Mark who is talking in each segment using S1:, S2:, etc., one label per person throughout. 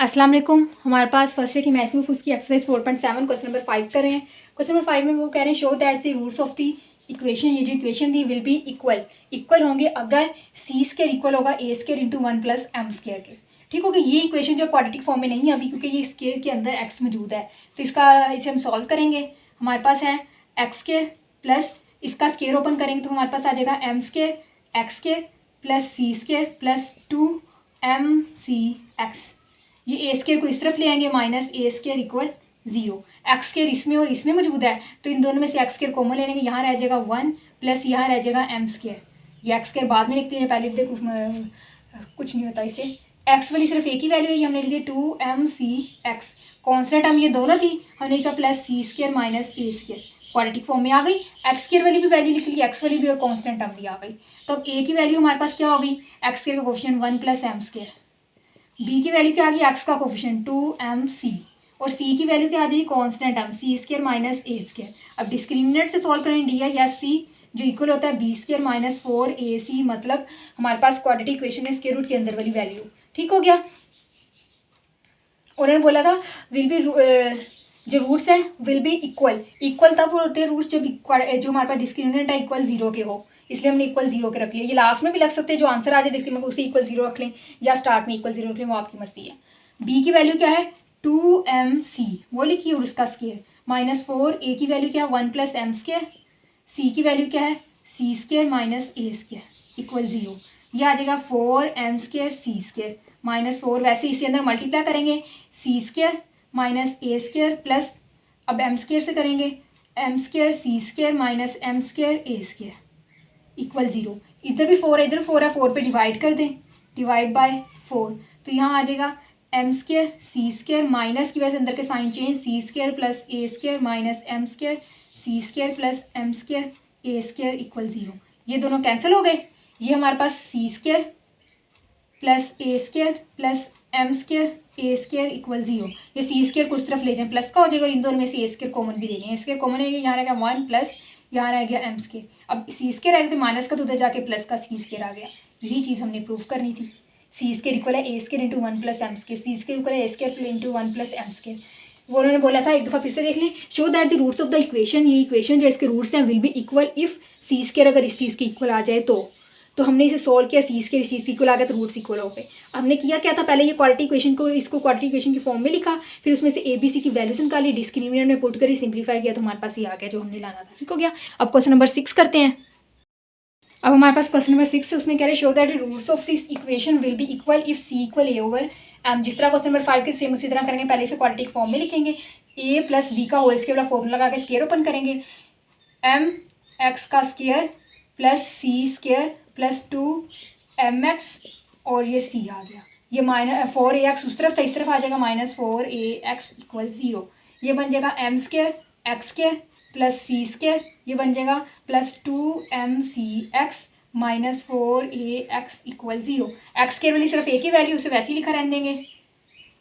S1: अस्सलाम वालेकुम। हमारे पास फर्स्ट ईयर की मैथ बुक उसकी एक्सरसाइज 4.7 क्वेश्चन नंबर 5 कर रहे हैं। क्वेश्चन नंबर 5 में वो कह रहे हैं show that the roots of the equation, ये जो इक्वेशन दी विल बी इक्वल होंगे अगर सी स्केयर इक्वल होगा A square into 1 plus M square के। ठीक होगा। ये इक्वेशन जो क्वाड्रेटिक फॉर्म में नहीं है अभी, क्योंकि ये स्केयर के अंदर एक्स मौजूद है, तो इसे हम सॉल्व करेंगे। हमारे पास है एक्स स्केयर प्लस इसका स्केयर ओपन करेंगे तो हमारे पास आ जाएगा M square X square plus C square plus 2mc(x). ये ए स्केयर को इस तरफ ले आएंगे, माइनस ए स्केयर इक्वल 0। एक्स स्केयर इसमें और इसमें मौजूद है तो इन दोनों में से एक्स स्केयर कॉमन ले लेंगे, यहाँ रह जाएगा 1 प्लस यहाँ रह जाएगा एम स्केयर। ये एक्स स्केयर बाद में लिखते हैं, पहले लिखते कुछ नहीं होता इसे। एक्स वाली सिर्फ एक ही वैल्यू है, ये हमने लिख दिया 2mc(x). कॉन्स्टेंट हम ये दोनों थी, हमने लिखा प्लस सी स्केयर माइनस ए स्केयर, क्वाड्रेटिक फॉर्म में आ गई। एक्स स्केयर वाली भी वैल्यू लिख ली, एक्स वाली भी, और कॉन्स्टेंट टर्म भी आ गई। तो अब ए की वैल्यू हमारे पास क्या होगी, एक्स स्केयर का coefficient 1 plus M square. B की वैल्यू क्या आ गई, एक्स का कोफिशिएंट 2mc, और सी की वैल्यू क्या आ जाएगी, कांस्टेंट टर्म सी स्केयर माइनस ए स्केयर। अब डिस्क्रिमिनेंट से सॉल्व करें, डी है या सी जो इक्वल होता है बी स्केयर माइनस 4ac, मतलब हमारे पास क्वाड्रेटिक इक्वेशन है स्केयर रूट के अंदर वाली वैल्यू। ठीक हो गया। उन्होंने बोला था विल बी जो रूट्स हैं विल बी इक्वल तब होते हैं रूट्स जब जो हमारे पास डिस्क्रिमिनेंट है इक्वल 0 के हो, इसलिए हमने इक्वल 0 के रख लिया। ये लास्ट में भी लग सकते हैं, जो आंसर आ जाए डिस्क्रिमिनेंट उसे इक्वल 0 रख लें या स्टार्ट में इक्वल 0 रख लें, वो आपकी मर्जी है। बी की वैल्यू क्या है 2mc, वो लिखिए, और उसका स्केयर माइनस 4। ए की वैल्यू क्या है 1 प्लस एम स्केयर। सी की वैल्यू क्या है सी स्केयर माइनस ए स्केयर इक्वल 0। ये आ जाएगा 4m स्केयर सी स्केयर माइनस 4, वैसे इसी अंदर मल्टीप्लाई करेंगे सी स्केयर माइनस ए स्केयर प्लस, अब एम स्केयर से करेंगे M square C square minus M square A square equal 0। इधर भी 4 है, इधर 4 है, 4 पे डिवाइड कर दें, डिवाइड बाय 4, तो यहाँ आ जाएगा एम स्केयर सी स्केयर माइनस की वजह से अंदर के sign change, C square plus A square minus M square C square plus M square A square equal 0। ये दोनों कैंसिल हो गए। ये हमारे पास सी square plus A square plus M square A square equal 0। ये सी स्केयर को उस तरफ ले जाएं, प्लस का हो जाएगा, और इन दोनों में से ए स्केयर कॉमन भी ले लें। ए स्केयर कॉमन है, यहाँ रहेगा 1 प्लस यहाँ रह गया एम स्केयर। अब सी स्केयर आएगा तो माइनस का तो उधर जाके प्लस का सी स्केयर आ गया। यही चीज़ हमने प्रूव करनी थी। सी स्केयर इक्वल है A square into 1 plus M square, C square equal है A square into 1 plus M square. वो उन्होंने बोला था, एक दफ़ा फिर से देख लें, show that the roots of the equation, ये इक्वेशन जो इसके रूट्स हैं will be equal if c square अगर इस चीज़ की इक्वल आ जाए तो हमने इसे सोल्व किया, सी स्केयर इस चीज़ इक्वल आ गया तो रूट्स इक्वल हो गए। हमने किया क्या था, पहले ये क्वाड्रेटिक इक्वेशन को इसको क्वाड्रेटिक इक्वेशन की फॉर्म में लिखा, फिर उसमें से ABC की वैल्यूज निकाली, डिस्क्रिमिनेंट में पुट करी, सिंप्लीफाई किया, तो हमारे पास ये आ गया जो हमने लाना था। ठीक हो गया। अब क्वेश्चन नंबर 6 करते हैं। अब हमारे पास क्वेश्चन नंबर 6 है, उसमें कह रहे show that roots of this equation will be equal if c equal a over m. जिस तरह क्वेश्चन नंबर 5 के सेम उसी तरह करेंगे, पहले से क्वाड्रेटिक फॉर्म में लिखेंगे, ए प्लस बी का होल स्केयर वाला फॉर्मूला लगा के स्केयर ओपन करेंगे, एम एक्स का square plus C square plus 2mx, और ये सी आ गया। ये माइनस 4ax उस तरफ था, इस तरफ आ जाएगा माइनस 4ax इक्वल 0। ये बन जाएगा M square X square plus C square, ये बन जाएगा plus 2mc(x) minus 4ax equal 0। X square वाली सिर्फ एक ही वैल्यू, उसे वैसे ही लिखा रहने देंगे।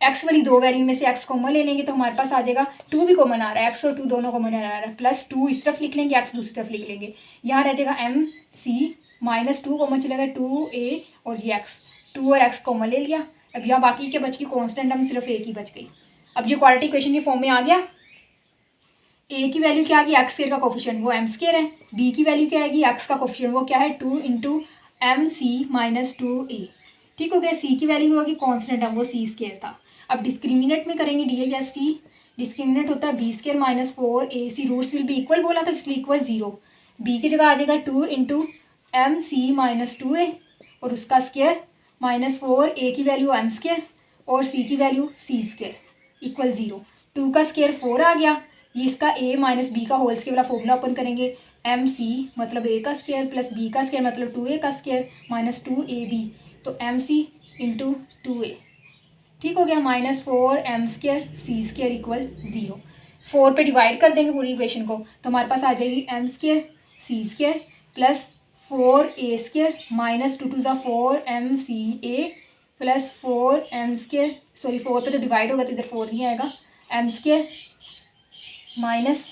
S1: एक्स वाली दो वैल्यू में से एक्स कॉमन ले लेंगे तो हमारे पास आ जाएगा 2 भी कॉमन आ रहा है, एक्स और 2 दोनों कॉमन आ रहा है, प्लस 2 इस तरफ लिख लेंगे, एक्स दूसरी तरफ लिख लेंगे। यहाँ रह जाएगा एम सी माइनस 2 कॉमन चलेगा 2a, और ये एक्स 2 और एक्स कॉमन ले लिया। अब यहाँ बाकी क्या बच गई, कॉन्स्टेंट हम सिर्फ एक ही बच गई। अब ये क्वाड्रेटिक इक्वेशन की फॉर्म में आ गया। ए की वैल्यू क्या आ गई, एक्स स्केयर का कोफिशिएंट वो एम स्केयर है। बी की वैल्यू क्या आएगी, एक्स का कोफिशिएंट वो क्या है 2 into M C minus 2a। ठीक हो गया। सी की वैल्यू होगी कॉन्स्टेंट है वो सी स्केयर था। अब डिस्क्रिमिनेंट में करेंगे, डी या सी, डिस्क्रिमिनेंट होता है b square minus 4ac, roots will be equal बोला था इसलिए इक्वल 0। बी की जगह आ जाएगा 2 into M C minus 2a, और उसका स्केयर माइनस 4a की वैल्यू एम स्केयर और सी की वैल्यू सी स्केयर इक्वल 0। 2 का स्केयर 4 आ गया। ये इसका a माइनस बी का होल स्केयर वाला फॉर्मूला ओपन करेंगे, एम सी मतलब a का स्केयर प्लस b का स्केयर मतलब 2a का स्केयर माइनस 2ab, तो एम सी इंटू 2a। ठीक हो गया। माइनस 4m स्केयर सी स्केयर इक्वल 0। 4 पे डिवाइड कर देंगे पूरी इक्वेशन को तो हमारे पास आ जाएगी एम स्केयर सी square plus 4a square minus 2 × 4mca plus 4m square, sorry 4 पे तो डिवाइड होगा तो इधर 4 नहीं आएगा, M square minus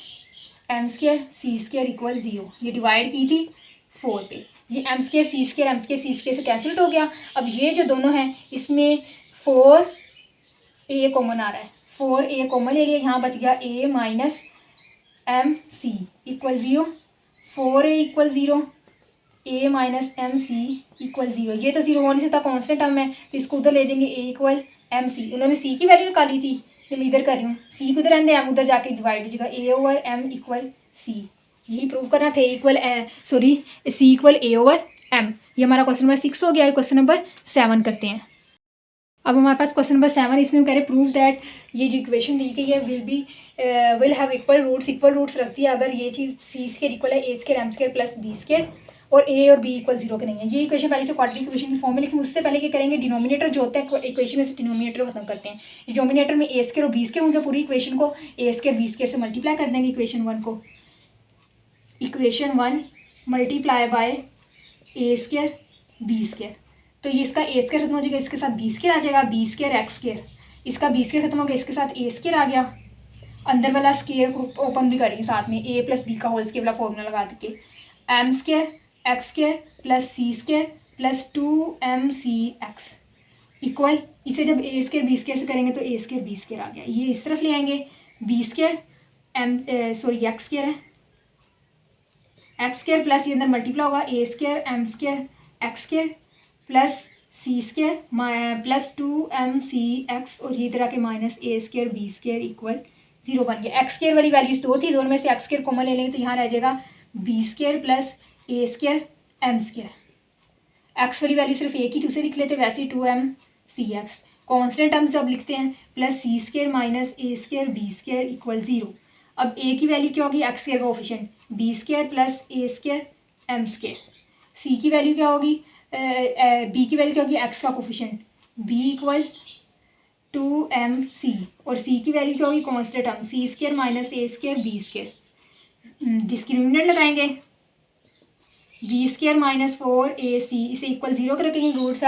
S1: M square सी स्केयर इक्वल 0। ये डिवाइड की थी 4 पे, ये एम स्केयर सी स्केयर से कैंसिल हो गया। अब ये जो दोनों हैं इसमें 4 ए कॉमन आ रहा है, 4a कॉमन ले लिया, यहाँ बच गया a minus m c equal 0, 4a equal 0, a minus m c equal 0। ये तो 0 होने से था, कॉन्स्टेंट टर्म है तो इसको उधर ले जाएंगे, a इक्वल एम सी। उन्होंने c की वैल्यू निकाली थी, जो मैं इधर कर रही हूँ, c को उधर रहने m उधर जाके डिवाइड हो जाएगा, a over m equal c। यही प्रूव करना था, equal c equal a over m। ये हमारा क्वेश्चन नंबर 6 हो गया। क्वेश्चन नंबर 7 करते हैं। अब हमारे पास क्वेश्चन नंबर 7, इसमें हम कह रहे हैं प्रूव दैट ये जो इक्वेशन दी गई है विल हैव इक्वल रूट्स रखती है अगर ये चीज़ सी स्केयर इक्वल है A square M square plus B square और ए और बी इक्वल 0 के नहीं है। ये इक्वेशन पहले से क्वाड्रेटिक इक्वेशन की फॉर्म में, लेकिन उससे पहले क्या करेंगे, डिनोमिनेटर जो होता है इक्वेशन में से डिनोमिनेटर खत्म करते हैं। डिनोमिनेटर में ए स्केयर और बी स्केयर मुझे पूरी इक्वेशन को ए स्केयर बी स्केयर से मल्टीप्लाई कर देंगे। Equation 1 multiply by a square B square, तो ये इसका ए स्केयर खत्म हो जाएगा, इसके साथ बी स्केयर आ जाएगा, बी स्केयर एक्स स्केयर, इसका बी स्केयर खत्म हो गया, इसके साथ ए स्केयर आ गया, अंदर वाला स्केयर को ओपन भी करेंगे साथ में, ए प्लस बी का होल स्केयर वाला फॉर्मूला लगा के, M square X square plus C square plus 2mc X equal, इसे जब ए स्केयर बी स्केयर से करेंगे तो ए स्केयर बी स्केयर आ गया। ये इस तरफ ले आएंगे, बी स्केयर एक्स स्केयर है, एक्स स्केयर प्लस ये अंदर मल्टीप्लाई होगा, A square M square X square plus C square plus 2mc X, और ये इधर आके माइनस ए स्केयर बी स्केयर इक्वल 0 बन गया। एक्स स्केयर वाली वैल्यूज 2 थी, दोनों में से एक्स स्केयर कॉमन ले लेंगे तो यहाँ रह जाएगा बी स्केयर प्लस ए स्केयर एम स्केयर। एक्स वाली वैल्यू सिर्फ एक ही थी, उसे लिख लेते वैसे ही 2mc एक्स। कॉन्स्टेंट टर्म से अब लिखते हैं प्लस सी स्केयर माइनस ए स्केयर बी स्केयर इक्वल 0। अब ए की वैल्यू क्या होगी, एक्स स्केयर का कोफिशिएंट, बी स्केयर प्लस ए स्केयर एम स्केयर। सी की वैल्यू क्या होगी, बी की वैल्यू क्या होगी, एक्स का कोफिशिएंट, बी इक्वल 2mc, और सी की वैल्यू क्या होगी, कॉन्स्टेंट टर्म, सी स्केयर माइनस ए स्केयर बी स्केयर। डिस्क्रिमिनेंट लगाएंगे, बी स्केयर माइनस 4ac, इसे इक्वल 0 कर रखेंगे। रूट्स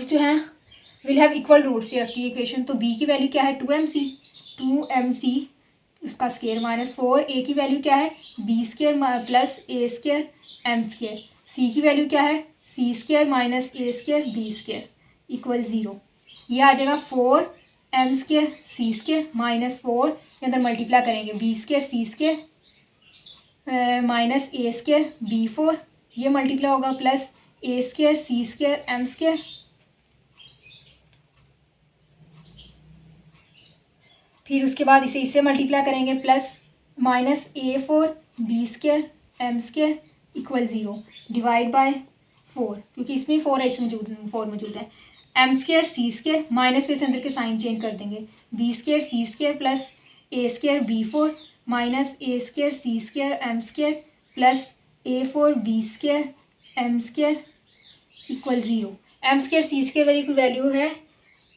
S1: जो हैं विल हैव इक्वल रूट्स, ये रखती है इक्वेशन। तो बी की वैल्यू क्या है 2mc उसका स्केयर माइनस 4, ए की वैल्यू क्या है बी स्केयर प्लस ए स्केयर एम स्केयर, सी की वैल्यू क्या है सी स्केयर माइनस ए स्केयर बी स्केयर इक्वल 0। ये आ जाएगा 4m स्केयर सी स्केयर माइनस 4 के अंदर मल्टीप्लाई करेंगे, बी स्केयर सी स्केयर माइनस ए स्केयर बी 4, ये मल्टीप्लाई होगा प्लस ए स्केयर सी स्केयर एम स्केयर, फिर उसके बाद इसे इससे मल्टीप्लाई करेंगे plus minus A4 B square M square equal 0 divide by 4, क्योंकि इसमें 4 है, इसमें 4 मौजूद है, एम स्केयर सी स्केयर माइनस फिर से अंदर के साइन चेंज कर देंगे, बी स्केयर सी स्केयर प्लस ए स्केयर बी 4 माइनस ए स्केयर सी square M square plus A4 B square M square equal 0। M square सी स्केयर वाली की वैल्यू है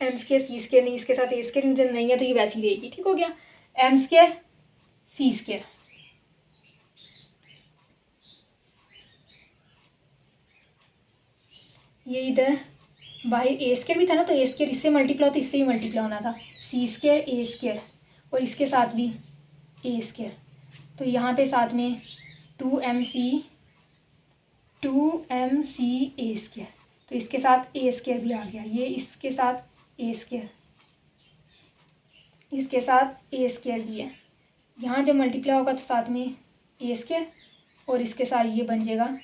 S1: एम स्केयर सी स्केयर नहीं, इसके साथ ए स्केयर नहीं है तो ये वैसी रहेगी, ठीक हो गया, एम स्केयर सी स्केयर। ये इधर बाहर ए स्केयर भी था ना, तो ए स्केयर इससे मल्टीप्लाई होता, इससे भी मल्टीप्लाई होना था, सी स्केयर ए स्केयर और इसके साथ भी ए स्केयर, तो यहाँ पे साथ में 2mc ए स्केयर, तो इसके साथ ए स्केयर भी आ गया, ये इसके साथ ए स्केयर, इसके साथ ए स्केयर भी है, यहाँ जब मल्टीप्लाई होगा तो साथ में ए स्केयर और इसके साथ ये बन जाएगा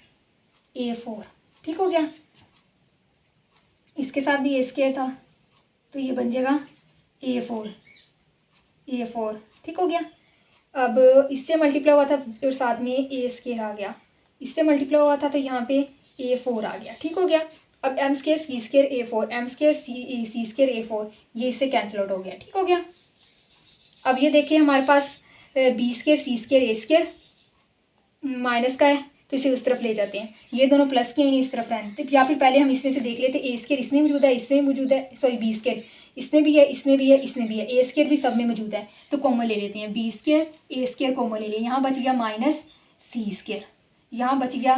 S1: A4, ठीक हो गया, इसके साथ भी ए स्केयर था तो ये बन जाएगा A4, ठीक हो गया। अब इससे मल्टीप्लाई हुआ था और साथ में ए स्केयर आ गया, इससे मल्टीप्लाई हुआ था तो यहाँ पे A4 आ गया, ठीक हो गया। अब एम स्केयर सी स्केयर A4 एम स्केयर सी स्केयर A4, ये इससे कैंसिल आउट हो गया, ठीक हो गया। अब ये देखिए हमारे पास B square C square A square minus का है तो इसे उस तरफ ले जाते हैं, ये दोनों प्लस के हैं इस तरफ रहते, या फिर पहले हम इसमें से देख लेते, ए स्केयर इसमें मौजूद है, इसमें मौजूद है, सॉरी बी स्केयर इसमें भी है, इसमें भी है, इसमें भी है, ए स्केयर भी सब में मौजूद है, तो कॉमन ले लेते हैं, B square A square common ले लिया, यहाँ बच गया माइनस सी स्केयर, यहाँ बच गया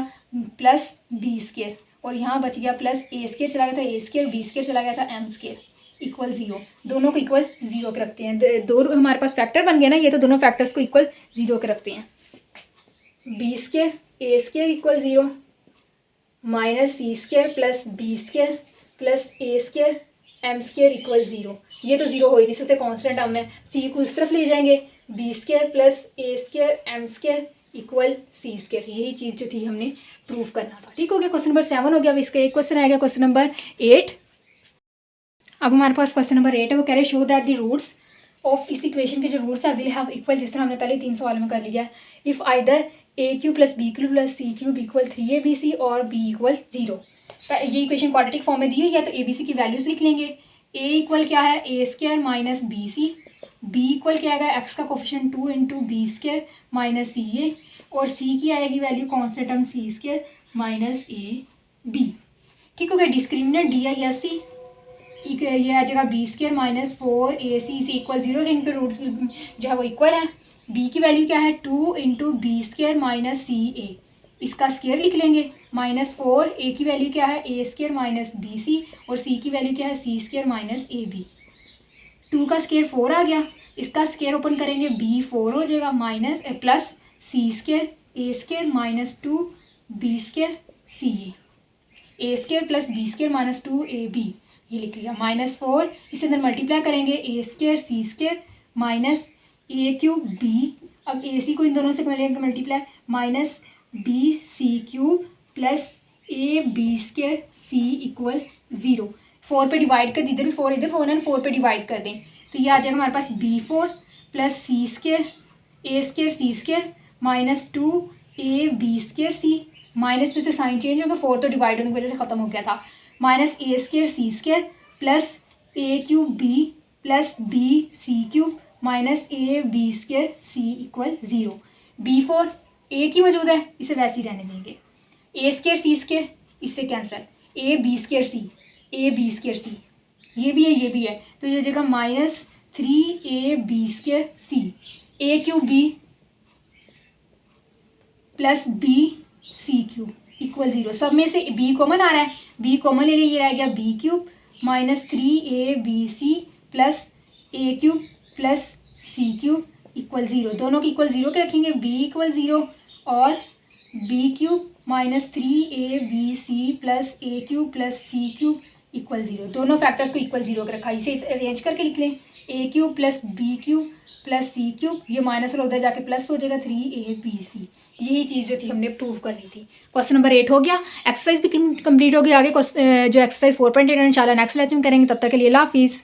S1: प्लस बी स्केयर और यहाँ बच गया प्लस ए स्केयर चला गया था ए स्केयर, बी स्केयर चला गया था एम स्केयर इक्वल 0, दोनों को इक्वल 0 के रखते हैं, दो हमारे पास फैक्टर बन गया ना, ये तो दोनों फैक्टर्स को इक्वल 0 के रखते हैं, B square A square equal 0 minus C square plus B square plus A square M square equal 0। ये तो 0 हो ही नहीं सकते, कॉन्स्टेंट हम है। सी को इस तरफ ले जाएंगे, B square plus A square M square equal C square. यही चीज़ जो थी हमने प्रूव करना था। ठीक हो गया, क्वेश्चन नंबर 7 हो गया। अब इसका एक क्वेश्चन आएगा, क्वेश्चन नंबर 8। अब हमारे पास क्वेश्चन नंबर 8 है, वो कह रहे show that the roots of इस इक्वेशन के जो रूट्स है विल हैव इक्वल, जिस तरह हमने पहले 3 सवाल में कर लिया है। If either a cube plus b cube plus C cube equal 3abc और बी इक्वल 0। ये इक्वेशन क्वाड्रेटिक फॉर्म में दी है, या तो abc की वैल्यूज लिख लेंगे। ए इक्वल क्या है, A square minus B C. B equal क्या आएगा, एक्स का coefficient 2 into B square minus C A, और सी की आएगी वैल्यू कॉन्स्टेंट हम C square minus A B. ठीक हो गया, discriminant D I S C, ये आ जाएगा B square minus 4ac equal 0। इनके रूट्स जो है वो इक्वल है। b की वैल्यू क्या है, 2 into B square minus C ए, इसका स्क्र लिख लेंगे। माइनस 4, a की वैल्यू क्या है, A square minus B C, और c की वैल्यू क्या है, सी स्क्र माइनस ए बी। 2 का स्क्र 4 आ गया, इसका स्क्र ओपन करेंगे, b 4 हो जाएगा minus plus c square a square minus 2 b square C a square plus b square minus 2 a b, ये लिख लिया। माइनस 4 इसे अंदर मल्टीप्लाई करेंगे, a square C square minus a cube b, अब ए सी को इन दोनों से करेंगे multiply, minus B C cube plus a B square C equal 0। 4 पे डिवाइड कर, इधर भी 4 इधर 4 है, 4 पे डिवाइड कर दें तो ये आ जाएगा हमारे पास b4 plus c square a square C square minus 2 a B square c, minus से साइन चेंज होगा, 4 तो डिवाइड होने की वजह से ख़त्म हो गया था, minus A square C square plus A cube B plus B C cube minus A B square C equal 0। b4 A की मौजूद है, इसे वैसे ही रहने देंगे। ए स्क्र सी स्क्र इससे cancel, A B square C, A B square C, ये भी है ये भी है, तो ये हो जाएगा minus 3 B square C, A cube B plus B C cube equal 0। सब में से b कॉमन आ रहा है, b कॉमन ले लिए, ये रह गया B cube minus 3abc plus A cube plus C cube equal 0। दोनों की इक्वल 0 के रखेंगे, b इक्वल 0 और B cube minus 3abc plus A cube plus C cube equal 0। दोनों फैक्टर्स को इक्वल 0 के रखा, इसे अरेंज करके लिख लें, A cube plus B cube plus C cube, ये माइनस वाला उधर जाके प्लस हो जाएगा 3abc। यही चीज़ जो थी हमने प्रूव करनी थी। क्वेश्चन नंबर 8 हो गया, एक्सरसाइज भी कंप्लीट हो गई। आगे जो एक्सरसाइज 4.8 इंशाल्लाह नेक्स्ट लेक्चर में करेंगे, तब तक के लिए अल्लाह हाफिज़।